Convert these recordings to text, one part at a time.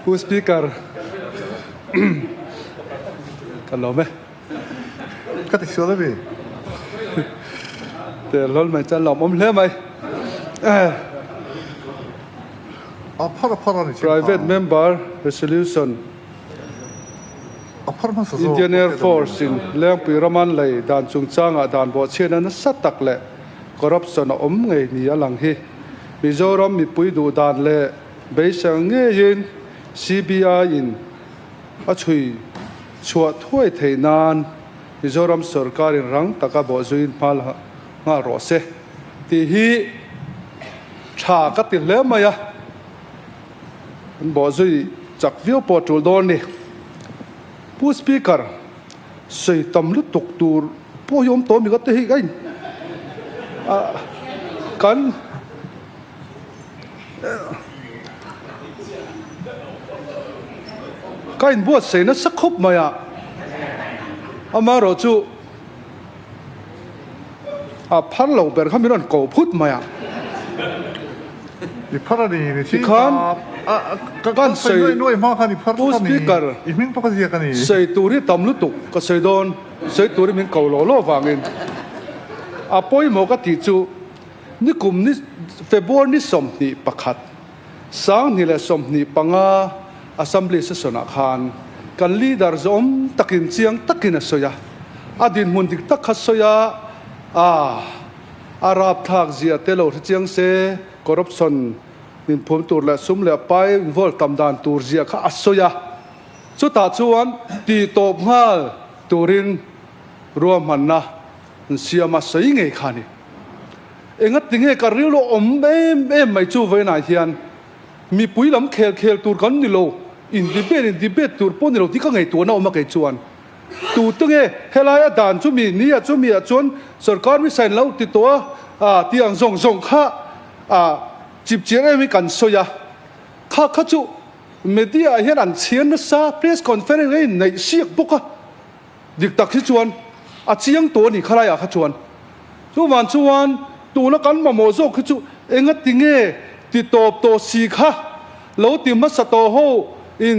ผู้สปีกเกอร์กันหรอไหมก็ติดเชื้อแล้วพี่แต่รถมันจะหลอมอมเล่ไหมprivate member resolution Indian Air Force in Lengpui Raman lay dan chungchang a dan bo chen an satak le corruption om ngai ni alang hi Mizoram mi pui du dan le beisang nge yin CBI in a chui chua thoi thei nan Mizoram sarkar in rang taka bo zuin pal nga ro se ti hi tha ka ti le maya bo zui chak viau po tul don niผู้สปีกเกอร์ใส่ตำลุตกตูร์ผู้ยอมโตมีก็เตะกันกันบวชใส่นั้นสักคบมาอ่ะอามาเราจูพันเหล่าเบอร์เขาไม่รอนก่อพุทธมาอ่ะดิพันนี่ที่กันใส่ผู้สปีกเกอร์อีกมิ่งปกติกันนี่ใส่ตัวนี้ตำลุตุกก็ใส่โดนใส่ตัวนี้มันเก่าหล่อฟังเองปอยหมอกติจูนี่กลุ่มนี้เฟบรุนี่สมนี่ประคัดสังนี่แหละสมนี่ปังอาสัมบลีสนาคารกันลีดาร์จอมตักินเชียงตักินสอยอดีตมุนติตักขัดสอยอารับทักเจียเตโลที่เชียงเซคอร์รัปชันนินพมตัวและซุ่มและไปวอลตำดานตัวเจียข้าอัศสอยสุดท้ายชวนตีตบห้าตัวรินรวมมันนะเสียมาใส่ไงขานี่เอ็งติงเงการิโลอมเอ็มไม่จูไว้ไหนเฮียนมีปุ๋ยลำเคลตัวกันนี่โลอินดิเบตตัวปนนี่โลที่ก็ไงตัวน่าอมาไงจวนตัวตึงเฮลัยด่านจุมีนี่จุมีจวนสกัดวิสัยเราติดตัวที่อังส่งข้าจิบเจริญมีกันสอยข้าจูเมดียเห็นอันเชียนนะซาเพรสคอนเฟอเรนซ์ในเสียกบุกดิกตักที่จวนเชียงตัวนี่ข้าไรข้าจวนทุกวันตัวนักการมาโมโซคือจูเอ็งติงติดตัวสีข้าเราติมัสตัวโฮอิน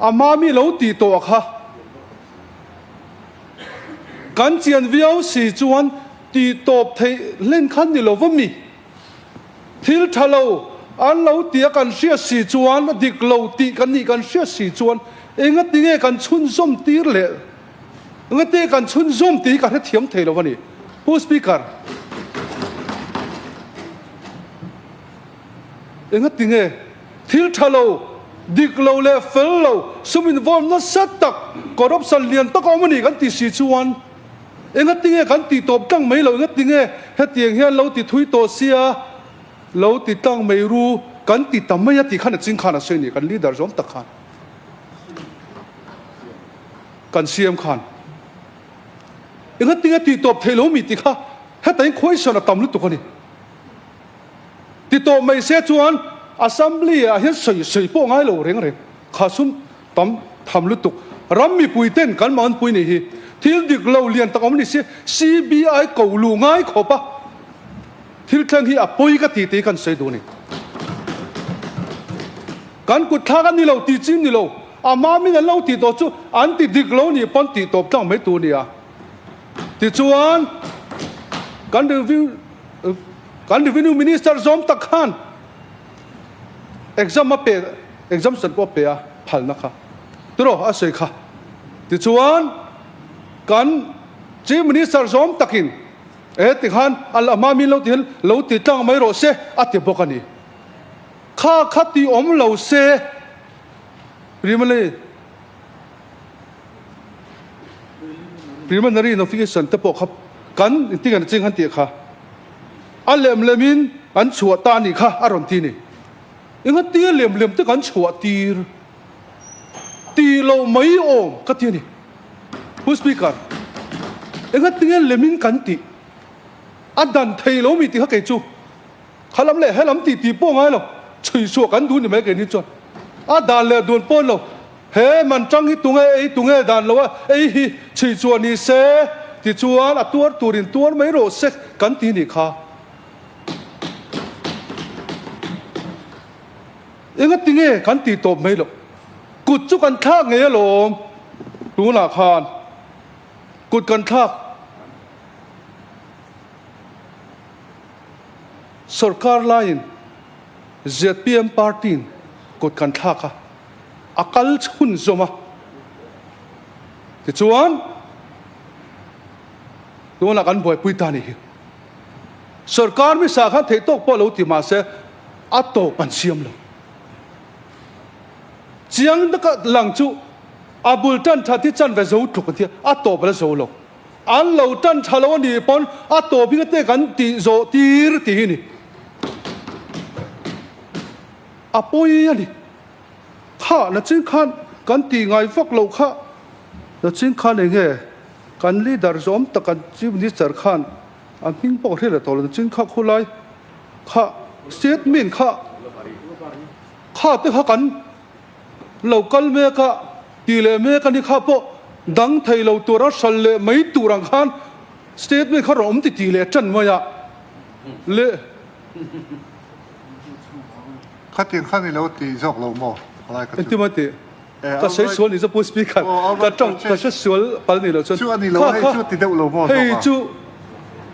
อามามีเราติดตัวข้าการเจียนวิวสีจวนติดตัวเทเล่นขันนี่เราว่ามีทิลทะเลอันเราเตียกันเสียสีจวนดิกเราตีกันนี่กันเสียสีจวนเองติงกันชุนส้มตีเละเองติกันชุนส้มตีกันให้เทียมเทเราวันนี้ผู้สปีกเกอร์เองติงทิลทะเลดิกเราเละเฟลเราสมินวอมนัสตักกอรับสันเลียนตะกอมันนี่กันตีสีจวนเองติงกันตีตบตั้งไม่เราเองติงให้เตียงเฮียเราตีทุยโตเสียเราติดตั้งไม่รู้กันติดตั้งไม่ยัดติดขันจริงขันอะไรนี่กันลีดเดอร์จอมตะขันกันเสียมขันเองติงติดตบเทโลมีติค่ะให้แต่งคุยสนับตำลุตุกันนี่ติดตบไม่เสียจวนอาสัมบลีเห็นใส่โป้ง่ายเราเร่งข้าซุ่มทำลุตุรำมีปุยเต้นกันมันปุยนี่ที่ดิกเราเรียนตะกอมนี่เสีย CBI เก่าลูง่ายขอปะที่เครื่องที่ปุยก็ตีกันใส่ดูนี่การกุดท่ากันนี่เราตีจิ้มนี่เราอามามีนั่นเราตีตัวจู่อันตีดิกเรานี่ปนตีตบตั้งไม่ตัวนี่ตีจวนการรีวิวมินิสเตอร์จอมตะขันexam มาเปย์ exam สันก็เปย์พันนะคะตัวอาศัยค่ะที่ชวนกันจีมินิสเตอร์จอมตะกินติขันอัลอามามีเราติดตั้งไม่รอเสอติบอกกันนี่ข้าขัดที่อมเราเสริมันเลยpreliminary notification ตะปอกครับกันที่กันจริงขันตีค่ะอัลเลมมินอันชัวตานี่ค่ะอารมณ์ที่นี่ยังงั้นตีเหลี่ยมที่กันชัวตีเราไม่โอมก็ที่นี่ผู้สปีกเกอร์ยังงั้นตีเหลี่ยมกันตีอันดันเทเรามีตีเขาเกจูเขาล้ำเละให้ล้ำตีโป้งไงเราช่วยชัวกันดูนี่ไม่เกินนี่จวนอันดันเละโดนป้นเราเฮ้มันจังที่ตรงดันเราว่าช่วยชัวนี่เสที่ชัวตัวรินตัวไม่รู้เสกันตีนี่ค่ะยังงั้นตีกันตีตบไม่หรอก cụt chú cần thác nghe lồm tú là khan cụt cần thác Sarkar lain ZPM party cụt cần thác à akal chun zoma thì chuan tú là cần bồi bùi ta này Sarkar mi sa khan thấy tốt bỏ lâu thì mà sẽ ato pan siam lo chiang đó lăng chú abul tan thà thì chân về dấu thuộc cái thiệt ato bela dấu lo an lâu tan thà lâu ni pon ato bị cái tê gan ti zo tir ti ni apoi ani kha na chính khan gan ti ngai phok lâu kha na chính khan này nghe gan leader zom ta gan chief minister khan anh minh bảo thế là tổ là chính kha khulai kha statement kha tức kha gan local me ka tile me ka ni kha po dang thei lo tura sal le mai turang khan statement kha rom ti tile chan ma ya le khát tiền khát thì lâu thì dọc lâu mò lại cái ti ma ti ka sei sual ni za pu speaker ka trong ka se sual pal ni lo chon chú anh thì lâu hay chú thì đâu lâu mò hey chu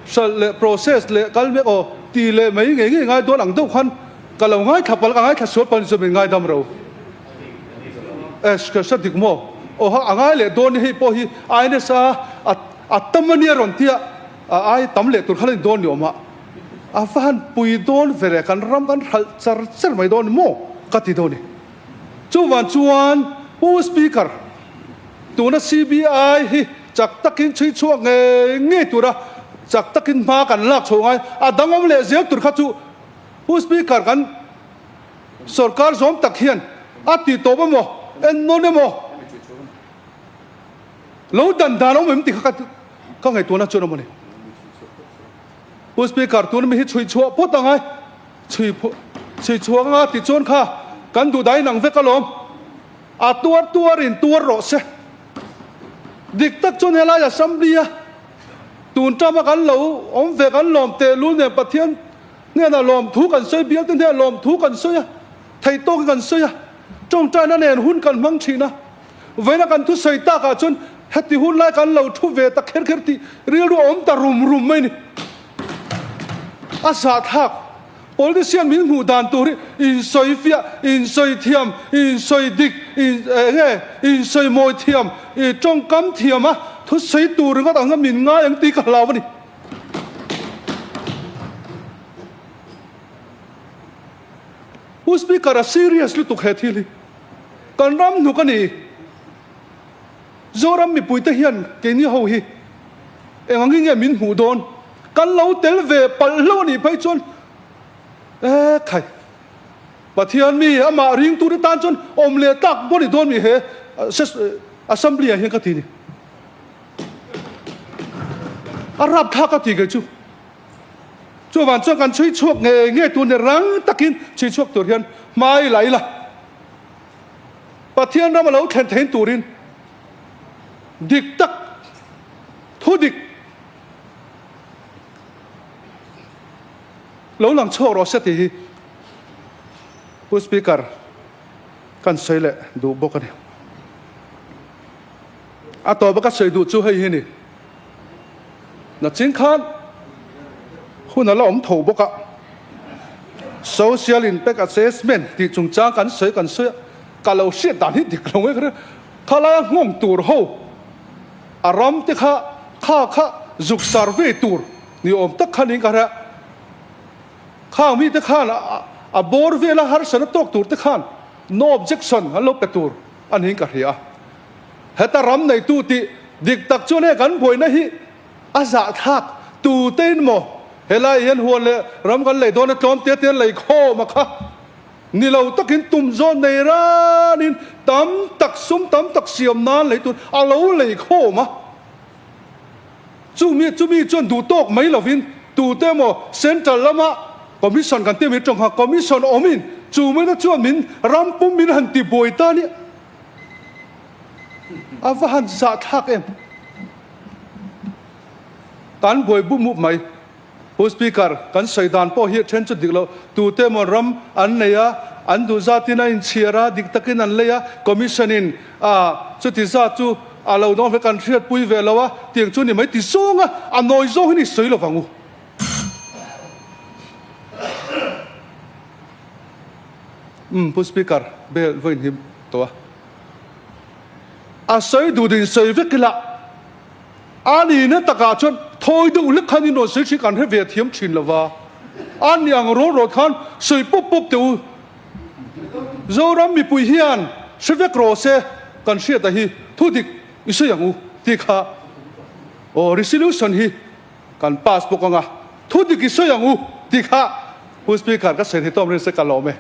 sal le process le kal me o tile mai ngai do lang do khan ka lo ngai thapal ka ngai tha sual pal so ben ngai dam ro cái sát địch mò, anh ấy lại đón hi po hi, ai nè sa, tâm mania rồi thia, ai tâm lệ tụi hắn đón nhiều mà, phan bùi đón về cái ram cái sar mày đón mò, cái gì đón chú chuan, pu speaker, tụi nó CBI hi, chắc tắc kinh chơi chuột nghe tụi đó, chắc tắc kinh ma cái lạc chuột ai, đăng ông lệ giết tụi khác chú, pu speaker cái, Sarkar zom tắc hiền, ti to bấm mò en non mo lâu đàn đàn ông mình thì các ngày tuần nào cho nó mà này bố speaker tuần mình hít chui chua bố tang ai chui chua ngã thì chôn kha căn đủ đáy nặng với cái lom tua rõ se địch tắc chôn hay là xăm đi tuần trăm cái lâu ông về cái lom tê luôn này bát thiên nghe là lom thú cần sơi biếng tên thế lom thú cần sơi thầy to cần sơi trong trai nó nền hun cần mang chi na vậy là cần thu sợi ta cả chun hết thì hun lại cần lâu thu về ta khéo thì riêng đồ ôm ta rum mấy nè sát thạc politician mình hù đàn tu in soi phía in soi thiam in soi địch in soi môi thiam trong cắm thiam thu sợi tu rồi các anh mình ngay những tí cả lao vậy who speaker seriously tục hết thì còn ram nu cái này do ram mi bùi tê hiền cái này hậu hi em anh nghe mình hù đòn kan lâu tel về pal lâu ni phải chôn thầy bà thiên mi mà riêng tu đi tan chôn om le tak bố đi đòn mi he assembly hiện cái gì Arab thắc cái gì cái chú cho bạn choกันช่วยช่วยเงี้ยตัวเนี่ยรังตะกินช่วยช่วยตัวเรียนไม่ไหลละประเทศนั้นมาแล้วแทนตัวเรียนดิกตักทุดิกแล้วหลังโชว์รอเสียทีผู้สปีกเกอร์กันใส่เลยดูบอกกันเนี่ยต่อไปก็ใส่ดูช่วยให้นี่น่ะจริงคันคุณน่ะเราถกบอกอะ social impact assessment ที่จงจ้างกันเสียกันเราเสียด่านที่ดิกลงไว้ก็ได้ข้าละงงตัวเขาอารมณ์ที่ข้าจุกสารเวตูร์นี่อมตักขันนี้กันละข้ามีที่ข้านะบอร์เวลาหาสารตกตัวที่ข้า no objection ฮัลโหลเป็ดตัวอันนี้กันเหรอเหตุรำในตู้ที่ดิกตักชวนให้กันบ่อยนะฮิอาสาทักตู้เต้นโมเฮลัยเห็นหัวเลยรำกันเลยโดนจอมเตี้ยเลยโคมาค่ะนี่เราตักหินตุ่มโซนในร้านนี่ตั้มตักซุ้มตั้มตักเสียมนานเลยตุนเอาเราเลยโคมาจู่มีจนดูโต๊ะไม่หรอวินดูเต้โมเซ็นทรัลละมาคอมมิชชั่นกันเต้มีจงหาคอมมิชชั่นอมินจู่ไม่ต้องชวนมินรำปุ่มมินหันตีบวยตาเนี่ยอาฟันสะทักเอ็มการบวยบุ้มมุบไหมผู้สปีกเกอร์กันใส่ด่านพ่อเฮียเช่นจุดดิเราตูเตมรำอันเนีย อันดูซาตินาอินเชียร์ดิกตะกินันเลยะคอมมิชชั่นอินจุดที่ซาจูเราต้องไปกันเทียดปุยเวลาวะเตียงจุนี่ไม่ติดซ่งอันน้อยซ่งนี่สวยหรอฟังกูผู้สปีกเกอร์เบลวินฮิมตัวสวยดูดินสวยเวกิละอันนี้เนี่ยตะกาชนถอยดูลึกขันนี่โน้ตสวยชิกันให้เวียดเทียมชินละวะอันอย่างรถคันสวยปุ๊บปุ๊บตัวโจรัมมีปุยเฮียนชีวิตโรเซกันเชียตะฮีทุดิกอิสยังอูที่ข้าโอ้ resolution ฮีกันพาสปอร์ตงะทุดิกอิสยังอูที่ข้าผู้สปีกเกอร์ก็เสร็จที่ต้องเรียนสักการะไหม